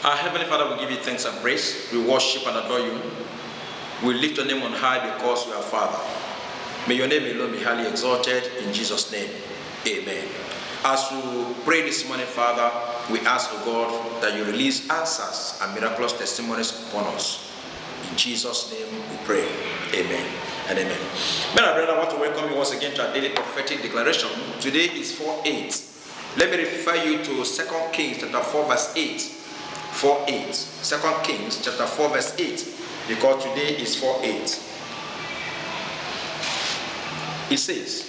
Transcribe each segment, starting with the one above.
Our Heavenly Father, we give you thanks and praise. We worship and adore you. We lift your name on high because you are Father. May your name alone be highly exalted in Jesus' name. Amen. As we pray this morning, Father, we ask, O God, that you release answers and miraculous testimonies upon us. In Jesus' name we pray. Amen and amen. Men and brethren, I want to welcome you once again to our daily prophetic declaration. Today is 4:8. Let me refer you to 2 Kings chapter 4 verse 8. 4:8. 2 Kings chapter 4 verse 8. Because today is 4:8. It says,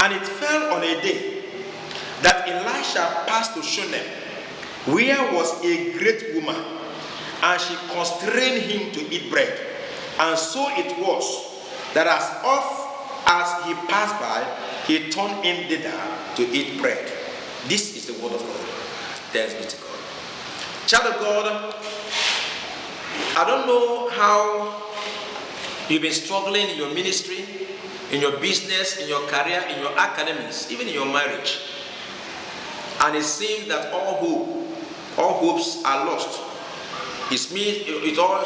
"And it fell on a day that Elisha passed to Shunem, where was a great woman, and she constrained him to eat bread. And so it was that as oft as he passed by, he turned in thither to eat bread." This is the word of God. Thanks be to God. Child of God, I don't know how you've been struggling in your ministry, in your business, in your career, in your academics, even in your marriage. And it seems that all hopes are lost. It all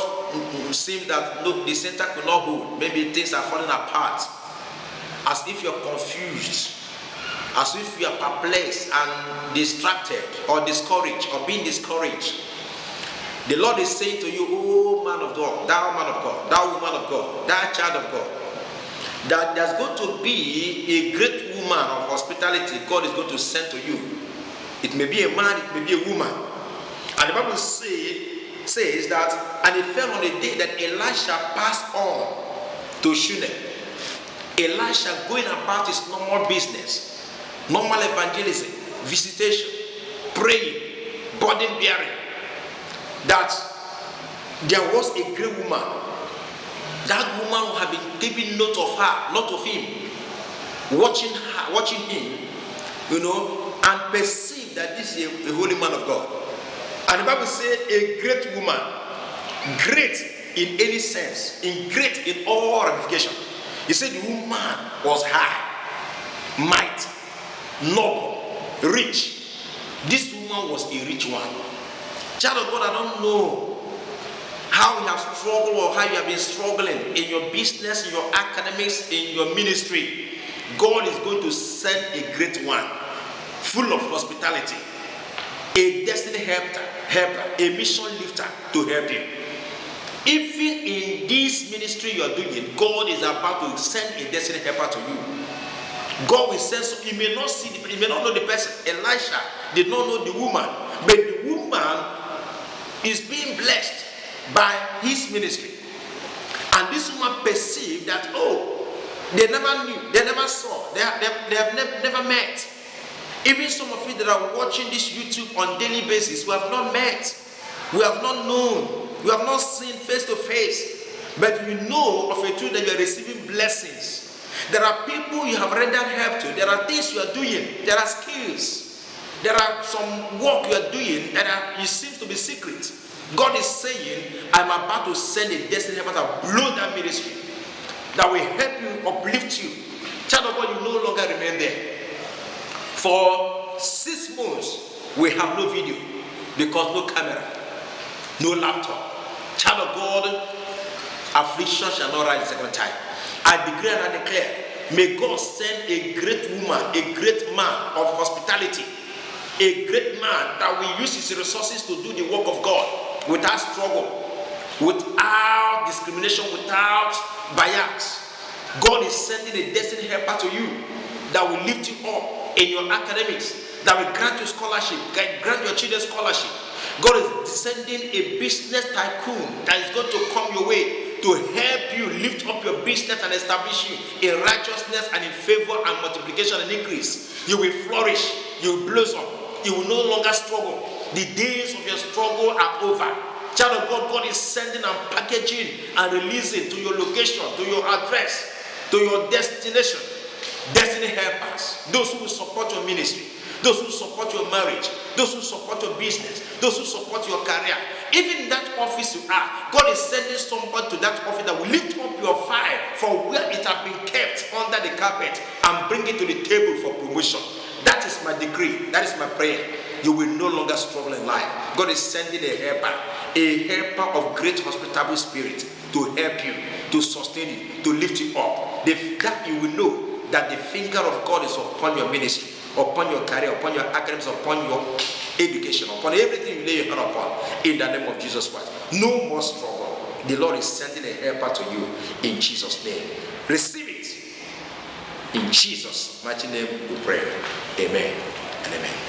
seems that the center could not hold. Maybe things are falling apart. As if you're confused. As if you are perplexed and distracted or discouraged or being discouraged. The Lord is saying to you, oh man of God, thou man of God, thou woman of God, thou child of God, that there's going to be a great woman of hospitality God is going to send to you. It may be a man, it may be a woman. And the Bible says that, and it fell on a day that Elisha passed on to Shunem. Elisha going about his normal business, normal evangelism, visitation, praying, burden bearing, that there was a great woman. That woman who had been taking note of her, not of him, watching him, and perceive that this is a holy man of God. And the Bible says a great woman, great in any sense, great in all ramifications. He said the woman was high, mighty, noble, rich. This woman was a rich one. Child of God, I don't know how you have struggled or how you have been struggling in your business, in your academics, in your ministry. God is going to send a great one, full of hospitality, a destiny helper, a mission lifter to help you. Even in this ministry you are doing, God is about to send a destiny helper to you. God will send, so you may not see, you may not know the person. Elisha did not know the woman, but the woman is being blessed by his ministry. And this woman perceived that, they never knew, they never saw, they have never met. Even some of you that are watching this YouTube on daily basis, we have not met, we have not known, we have not seen face to face, but you know of a truth that you are receiving blessings. There are people you have rendered help to, there are things you are doing, there are skills, there are some work you are doing that it seems to be secret. God is saying, I'm about to send a destiny helper that blow that ministry, that will help you, uplift you. Child of God, you no longer remain there. For 6 months, we have no video because no camera, no laptop. Child of God, affliction shall not rise the second time. I decree and I declare, may God send a great woman, a great man of hospitality, a great man that will use his resources to do the work of God without struggle, without discrimination, without bias. God is sending a destiny helper to you that will lift you up in your academics, that will grant you scholarship, grant your children scholarship. God is sending a business tycoon that is going to come your way to help you lift up your business and establish you in righteousness and in favor and multiplication and increase. You will flourish, you will blossom, you will no longer struggle. The days of your struggle are over. Child of God, God is sending and packaging and releasing to your location, to your address, to your destination, destiny helpers, those who will support your ministry, those who support your marriage, those who support your business, those who support your career. Even in that office you are, God is sending somebody to that office that will lift up your fire for where it has been kept under the carpet and bring it to the table for promotion. That is my decree. That is my prayer. You will no longer struggle in life. God is sending a helper of great hospitable spirit to help you, to sustain you, to lift you up. That you will know that the finger of God is upon your ministry, upon your career, upon your academics, upon your education, upon everything you lay your hand upon, in the name of Jesus Christ. No more struggle. The Lord is sending a helper to you in Jesus' name. Receive it. In Jesus' mighty name we pray. Amen and amen.